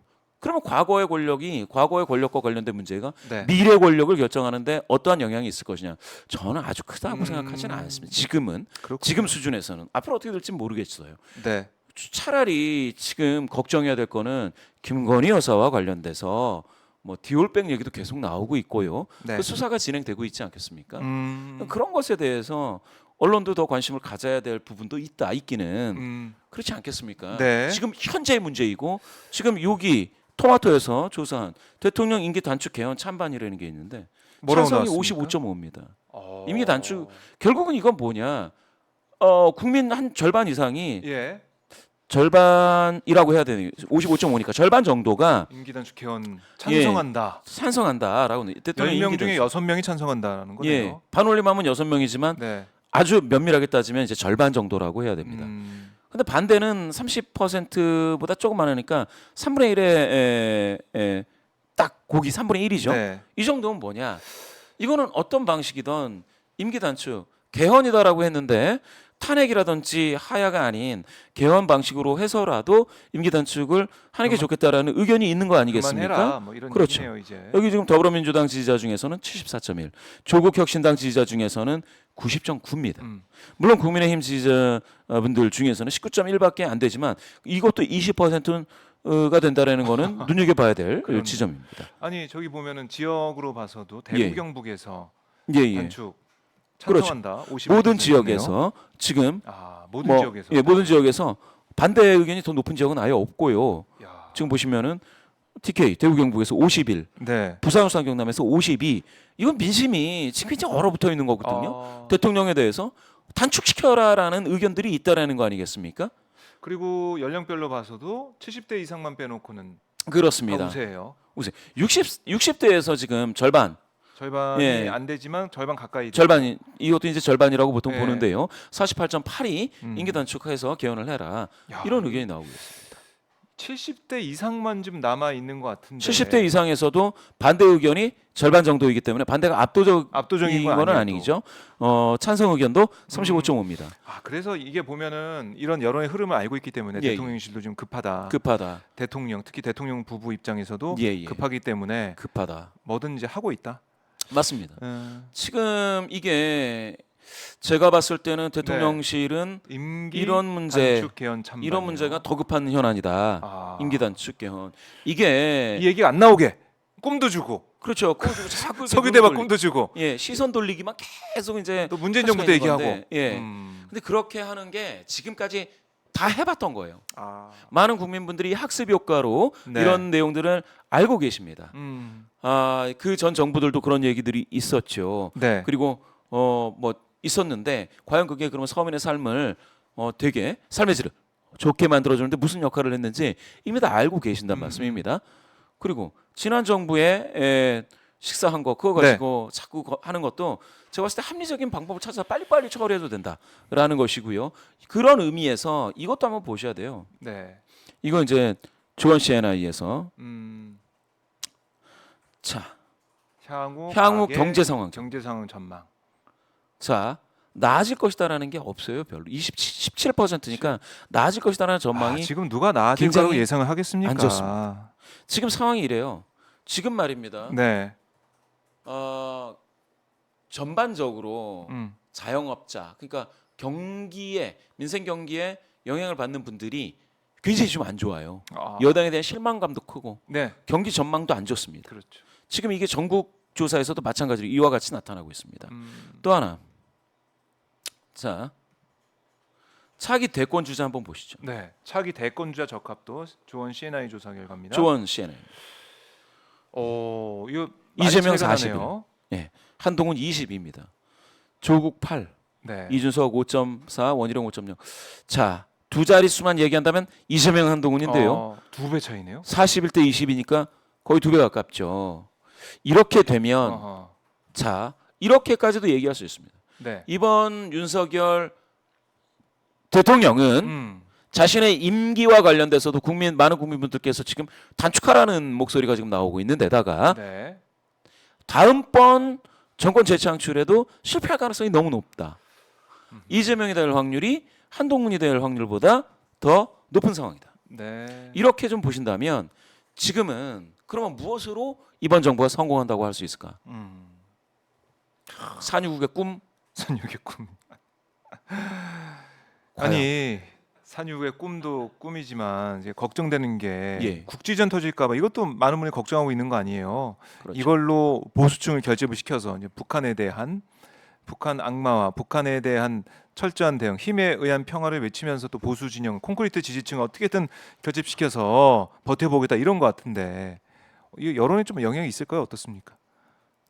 그러면 과거의 권력과 관련된 문제가 네. 미래 권력을 결정하는데 어떠한 영향이 있을 것이냐? 저는 아주 크다고 생각하지는 않습니다. 지금은 그렇군요. 지금 수준에서는 앞으로 어떻게 될지 모르겠어요. 네. 차라리 지금 걱정해야 될 거는 김건희 여사와 관련돼서 뭐 디올백 얘기도 계속 나오고 있고요. 네. 그 수사가 진행되고 있지 않겠습니까? 음. 그런 것에 대해서 언론도 더 관심을 가져야 될 부분도 있기는 그렇지 않겠습니까? 네. 지금 현재의 문제이고 지금 여기 토마토에서 조사한 대통령 임기 단축 개헌 찬반이라는 게 있는데 뭐라고 찬성이 나왔습니까? 55.5입니다. 임기 단축 결국은 이건 뭐냐? 국민 한 절반 이상이 예. 절반이라고 해야 되는 55.5니까 절반 정도가 임기 단축 개헌 찬성한다. 찬성한다라고 대통령 10명 임기 중에 단축. 6명이 찬성한다는 거네요. 예, 반올림하면 6명이지만 네. 아주 면밀하게 따지면 이제 절반 정도라고 해야 됩니다. 근데 반대는 30%보다 조금 많으니까 3분의 1에 딱 고기 3분의 1이죠. 네. 이 정도면 뭐냐? 이거는 어떤 방식이든 임기 단축 개헌이다라고 했는데 탄핵이라든지 하야가 아닌 개헌 방식으로 해서라도 임기 단축을 하는 게 좋겠다라는 의견이 있는 거 아니겠습니까? 그만해라. 뭐 이런 그렇죠. 얘기네요, 이제. 여기 지금 더불어민주당 지지자 중에서는 74.1, 조국혁신당 지지자 중에서는 90.9입니다. 물론 국민의힘 지지자분들 중에서는 19.1밖에 안 되지만 이것도 20%가 된다라는 거는 눈여겨봐야 될 그러네. 지점입니다. 아니 저기 보면은 지역으로 봐서도 예. 대구 경북에서 예. 단축 그렇죠. 찬성한다. 51%. 모든 지역에서 지금 모든 지역에서. 예, 모든 지역에서 반대 의견이 더 높은 지역은 아예 없고요. 야. 지금 보시면은 TK 대구 경북에서 51, 네. 부산 울산 경남에서 52. 이건 민심이 지금 이제 얼어붙어 있는 거거든요. 대통령에 대해서 단축시켜라라는 의견들이 있다라는 거 아니겠습니까? 그리고 연령별로 봐서도 70대 이상만 빼놓고는 그렇습니다. 다 우세해요. 60대에서 지금 절반이 절반이 안 되지만 절반 가까이. 이것도 이제 절반이라고 보통 예. 보는데요. 48.8이 임기 단축해서 개헌을 해라. 야, 이런 의견이 나오고 있습니다. 70대 이상만 좀 남아 있는 것 같은데. 70대 이상에서도 반대 의견이 절반 정도이기 때문에 반대가 압도적인 건 건 아니에요, 아니죠. 찬성 의견도 35.5입니다. 그래서 이게 보면은 이런 여론의 흐름을 알고 있기 때문에 예, 대통령실도 좀 급하다. 급하다. 대통령 특히 대통령 부부 입장에서도 예. 급하기 때문에 급하다. 뭐든지 하고 있다. 맞습니다. 지금 이게 제가 봤을 때는 네. 대통령실은 임기 이런 문제, 단축 개헌 찬반. 이런 문제가 더 급한 현안이다. 임기 단축 개헌. 이게 이 얘기가 안 나오게 꿈도 주고 그렇죠. 자꾸 서기대박 꿈도 주고 시선 돌리기만 계속 이제 또 문재인 정부 때 하시게 있는 얘기하고. 건데, 근데 그렇게 하는 게 지금까지 다 해봤던 거예요. 많은 국민분들이 학습 효과로 네. 이런 내용들을 알고 계십니다. 그 전 정부들도 그런 얘기들이 있었죠. 네. 그리고 뭐 있었는데 과연 그게 그러면 서민의 삶을 되게 삶의 질을 좋게 만들어주는데 무슨 역할을 했는지 이미 다 알고 계신단 말씀입니다. 그리고 지난 정부에 식사한 거 그거 가지고 자꾸 하는 것도 제가 봤을 때 합리적인 방법을 찾아서 빨리빨리 처리해도 된다라는 것이고요. 그런 의미에서 이것도 한번 보셔야 돼요. 네. 이거 이제 조원 CNI에서 자 향후 향후 가계 경제 상황. 경제 상황 전망. 자 나아질 것이다라는 게 없어요. 별로 17%니까 나아질 것이다라는 전망이 지금 누가 나아질 굉장히 거라고 예상을 하겠습니까? 안 좋습니다. 지금 상황이 이래요. 지금 말입니다. 네. 전반적으로 음. 자영업자 그러니까 경기에 민생 경기에 영향을 받는 분들이 굉장히 좀 안 좋아요. 여당에 대한 실망감도 크고 네. 경기 전망도 안 좋습니다. 그렇죠. 지금 이게 전국 조사에서도 마찬가지로 이와 같이 나타나고 있습니다. 또 하나, 자 차기 대권 주자 한번 보시죠. 네. 차기 대권주자 적합도 조원 CNI 조사 결과입니다. 조원 CNN, 이거 많이 이재명 차이가 40일, 나네요. 한동훈 20입니다. 조국 8, 네. 이준석 5.4, 원희룡 5.0. 자, 두 자릿수만 얘기한다면 이재명 한동훈인데요. 2배 차이네요. 41대 20이니까 거의 2배 가깝죠. 이렇게 되면 어허. 자, 이렇게까지도 얘기할 수 있습니다. 네. 이번 윤석열 대통령은 음. 자신의 임기와 관련돼서도 많은 국민분들께서 지금 단축하라는 목소리가 지금 나오고 있는데다가 네. 다음번 정권 재창출에도 실패할 가능성이 너무 높다. 이재명이 될 확률이 한동훈이 될 확률보다 더 높은 상황이다. 네. 이렇게 좀 보신다면 지금은 그러면 무엇으로 이번 정부가 성공한다고 할 수 있을까? 산유국의 꿈? 산육의 꿈. 아니 산육의 꿈도 꿈이지만 이제 걱정되는 게 예. 국지전 터질까봐 이것도 많은 분이 걱정하고 있는 거 아니에요. 그렇죠. 이걸로 보수층을 결집을 시켜서 이제 북한에 대한 북한 악마와 북한에 대한 철저한 대응, 힘에 의한 평화를 외치면서 또 보수 진영, 콘크리트 지지층을 어떻게든 결집시켜서 버텨보겠다 이런 것 같은데 이 여론에 좀 영향이 있을까요? 어떻습니까?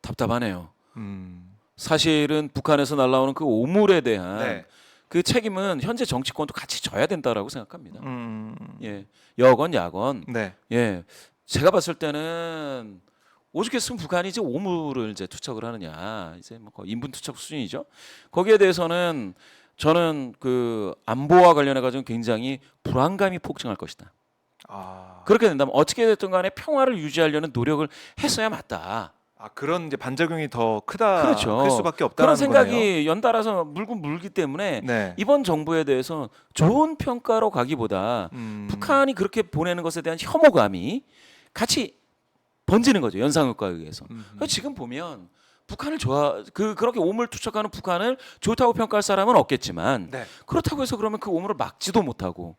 답답하네요. 음. 사실은 북한에서 날라오는 그 오물에 대한 네. 그 책임은 현재 정치권도 같이 져야 된다라고 생각합니다. 음. 예, 여건 야건. 네. 예, 제가 봤을 때는 오죽했으면 북한이 이제 오물을 이제 투척을 하느냐, 이제 뭐 거의 인분 투척 수준이죠. 거기에 대해서는 저는 그 안보와 관련해 가지고 굉장히 불안감이 폭증할 것이다. 그렇게 된다면 어떻게 됐든 간에 평화를 유지하려는 노력을 했어야 맞다. 그런 이제 반작용이 더 크다, 그렇죠. 클 수밖에 없다는 그런 생각이 거네요. 연달아서 물기 때문에 네. 이번 정부에 대해서 좋은 평가로 가기보다 북한이 그렇게 보내는 것에 대한 혐오감이 같이 번지는 거죠. 연상효과에 의해서. 그래서 지금 보면 북한을 그렇게 오물 투척하는 북한을 좋다고 평가할 사람은 없겠지만 네. 그렇다고 해서 그러면 그 오물을 막지도 못하고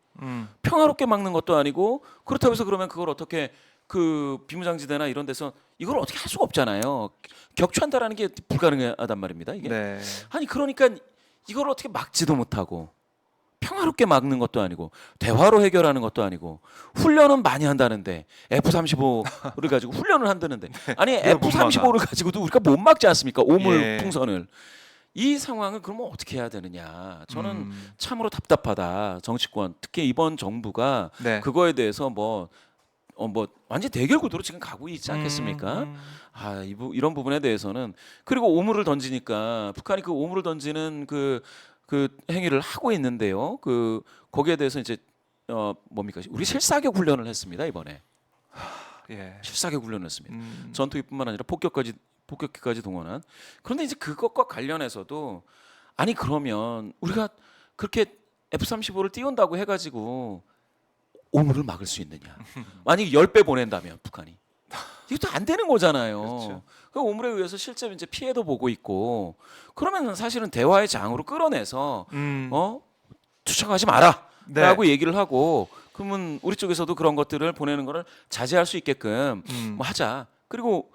평화롭게 막는 것도 아니고 그렇다고 해서 그러면 그걸 어떻게 그 비무장지대나 이런 데서 이걸 어떻게 할 수가 없잖아요. 격추한다라는 게 불가능하단 말입니다. 이게 네. 아니 그러니까 이걸 어떻게 막지도 못하고 평화롭게 막는 것도 아니고 대화로 해결하는 것도 아니고 훈련은 많이 한다는데 F-35를 가지고 훈련을 한다는데 아니 F-35를 가지고도 우리가 못 막지 않습니까? 오물 예. 풍선을. 이 상황을 그러면 어떻게 해야 되느냐. 저는 참으로 답답하다. 정치권 특히 이번 정부가 네. 그거에 대해서 뭐 완전 대결 구도로 지금 가고 있지 않겠습니까? 이런 부분에 대해서는 그리고 오물을 던지니까 북한이 그 오물을 던지는 그 행위를 하고 있는데요. 거기에 대해서 이제 뭡니까? 우리 실사격 훈련을 했습니다 이번에. 예. 실사격 훈련을 했습니다. 전투기뿐만 아니라 폭격기까지 동원한. 그런데 이제 그것과 관련해서도 아니 그러면 우리가 그렇게 F-35를 띄운다고 해가지고 오물을 막을 수 있느냐? 만약에 10배 보낸다면 북한이 이것도 안 되는 거잖아요. 그렇죠. 그 오물에 의해서 실제 이제 피해도 보고 있고 그러면 사실은 대화의 장으로 끌어내서 투척하지 마라라고 네. 얘기를 하고 그러면 우리 쪽에서도 그런 것들을 보내는 거를 자제할 수 있게끔 뭐 하자. 그리고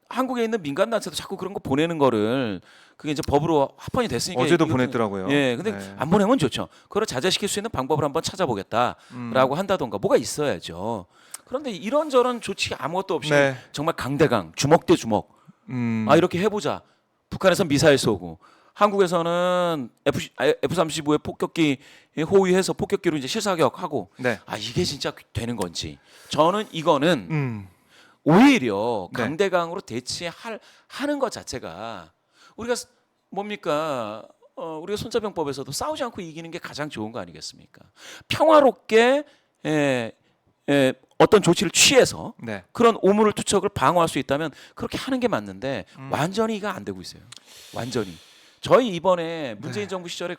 한국에 있는 민간 단체도 자꾸 그런 거 보내는 거를 그게 이제 법으로 합헌이 됐으니까 어제도 이거 보냈더라고요. 예, 근데 네. 안 보내면 좋죠. 그걸 자제시킬 수 있는 방법을 한번 찾아보겠다라고 한다던가 뭐가 있어야죠. 그런데 이런저런 조치가 아무것도 없이 네. 정말 강대강 주먹 대 주먹 이렇게 해보자. 북한에서 미사일 쏘고 한국에서는 F-35의 폭격기 호위해서 폭격기로 이제 실사격하고 네. 이게 진짜 되는 건지 저는 이거는 음. 오히려 네. 강대강으로 하는 것 자체가 우리가 뭡니까? 우리가 손자병법에서도 싸우지 않고 이기는 게 가장 좋은 거 아니겠습니까? 평화롭게 어떤 조치를 취해서 네. 그런 오물을 투척을 방어할 수 있다면 그렇게 하는 게 맞는데 완전히 이가 안 되고 있어요. 완전히. 저희 이번에 문재인 정부 시절에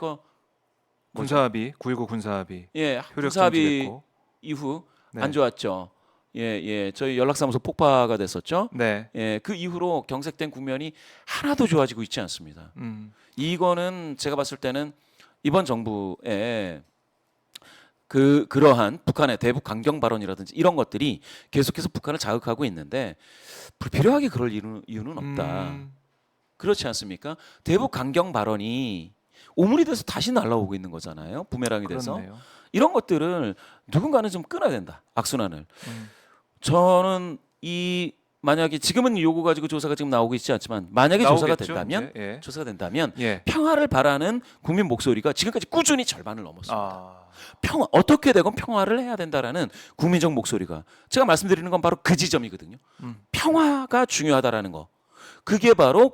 군사합의 9.19 군사합의 효력 군사합의 정지됐고. 이후 네. 안 좋았죠. 저희 연락사무소 폭파가 됐었죠. 네. 그 이후로 경색된 국면이 하나도 좋아지고 있지 않습니다. 이거는 제가 봤을 때는 이번 정부의 그러한 북한의 대북 강경 발언이라든지 이런 것들이 계속해서 북한을 자극하고 있는데 불필요하게 그럴 이유는 없다. 그렇지 않습니까? 대북 강경 발언이 오물이 돼서 다시 날라오고 있는 거잖아요. 부메랑이 돼서. 그렇네요. 이런 것들을 누군가는 좀 끊어야 된다. 악순환을. 저는 만약에 지금은 요거 가지고 조사가 지금 나오고 있지 않지만 만약에 조사가 나오겠죠, 된다면 이제. 예. 조사가 된다면 예. 평화를 바라는 국민 목소리가 지금까지 꾸준히 절반을 넘었습니다. 아. 평화 어떻게 되건 평화를 해야 된다라는 국민적 목소리가 제가 말씀드리는 건 바로 그 지점이거든요. 평화가 중요하다라는 거. 그게 바로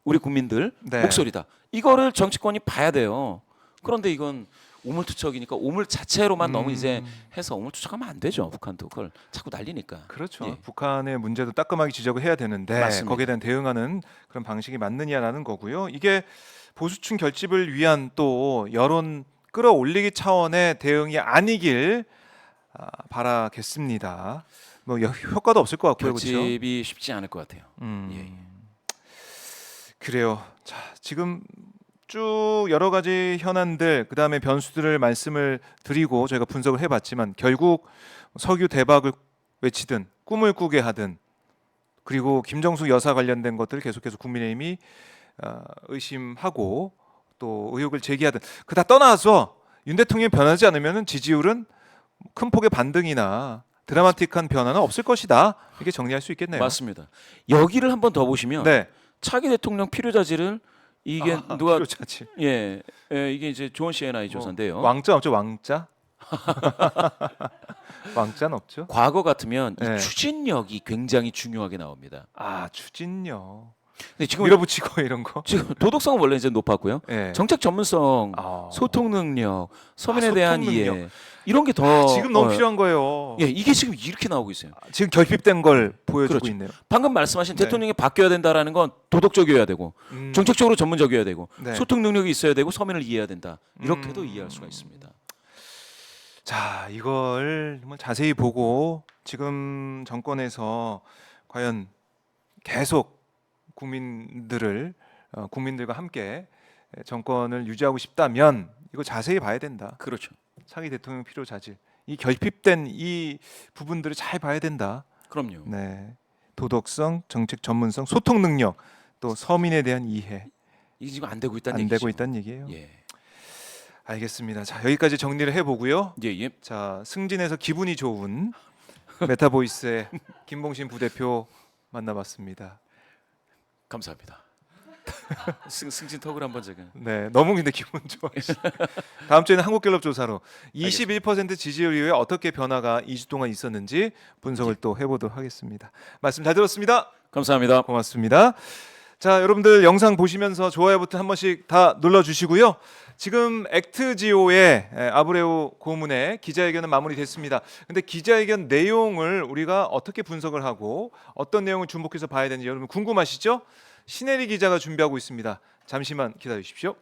우리 국민들 네. 목소리다. 이거를 정치권이 봐야 돼요. 그런데 이건 오물투척이니까 오물 자체로만 너무 이제 해서 오물투척하면 안 되죠. 북한도 그걸 자꾸 날리니까. 그렇죠. 예. 북한의 문제도 따끔하게 지적을 해야 되는데 맞습니다. 거기에 대한 대응하는 그런 방식이 맞느냐라는 거고요. 이게 보수층 결집을 위한 또 여론 끌어올리기 차원의 대응이 아니길 바라겠습니다. 뭐 효과도 없을 것 같고요. 그렇죠? 결집이 쉽지 않을 것 같아요. 그래요. 자, 지금 쭉 여러 가지 현안들 그다음에 변수들을 말씀을 드리고 저희가 분석을 해봤지만 결국 석유 대박을 외치든 꿈을 꾸게 하든 그리고 김정숙 여사 관련된 것들을 계속해서 국민의힘이 의심하고 또 의혹을 제기하든 그 다 떠나서 윤 대통령이 변하지 않으면 지지율은 큰 폭의 반등이나 드라마틱한 변화는 없을 것이다. 이렇게 정리할 수 있겠네요. 맞습니다. 여기를 한번 더 보시면 네. 차기 대통령 필요자질을 이게 누가 필요자질. 이게 이제 조원 CNI 조사인데요. 왕자 없죠? 왕자? 왕자는 없죠? 과거 같으면 네. 이 추진력이 굉장히 중요하게 나옵니다. 추진력. 근데 지금 밀어붙이고 이런 거. 지금 도덕성은 원래 이제 높았고요. 네. 정책 전문성, 소통 능력, 서민에 소통 대한 능력. 이해 이런 게 더 지금 너무 필요한 거예요. 이게 지금 이렇게 나오고 있어요. 지금 결핍된 걸 보여주고 그렇죠. 있네요. 방금 말씀하신 네. 대통령이 바뀌어야 된다라는 건 도덕적이어야 되고 정책적으로 전문적이어야 되고 네. 소통 능력이 있어야 되고 서민을 이해해야 된다. 이렇게도 이해할 수가 있습니다. 자, 이걸 뭐 자세히 보고 지금 정권에서 과연 계속 국민들과 함께 정권을 유지하고 싶다면 이거 자세히 봐야 된다. 그렇죠. 차기 대통령 필요 자질, 이 결핍된 이 부분들을 잘 봐야 된다. 그럼요. 네, 도덕성, 정책 전문성, 소통 능력, 또 서민에 대한 이해 이게 지금 안 되고 있다는 안 얘기죠. 되고 있다는 얘기예요. 예. 알겠습니다. 자, 여기까지 정리를 해보고요. 예. 자, 승진해서 기분이 좋은 메타보이스의 김봉신 부대표 만나봤습니다. 감사합니다. 승진 턱을 한번 제가. 네, 너무 근데 기분 좋아요. 다음 주에는 한국갤럽 조사로 21% 지지율 이후에 어떻게 변화가 2주 동안 있었는지 분석을 또 해보도록 하겠습니다. 말씀 잘 들었습니다. 감사합니다. 고맙습니다. 자, 여러분들 영상 보시면서 좋아요 버튼 한 번씩 다 눌러주시고요. 지금 액트지오의 아브레우 고문의 기자회견은 마무리됐습니다. 근데 기자회견 내용을 우리가 어떻게 분석을 하고 어떤 내용을 주목해서 봐야 되는지 여러분 궁금하시죠? 신혜리 기자가 준비하고 있습니다. 잠시만 기다려 주십시오.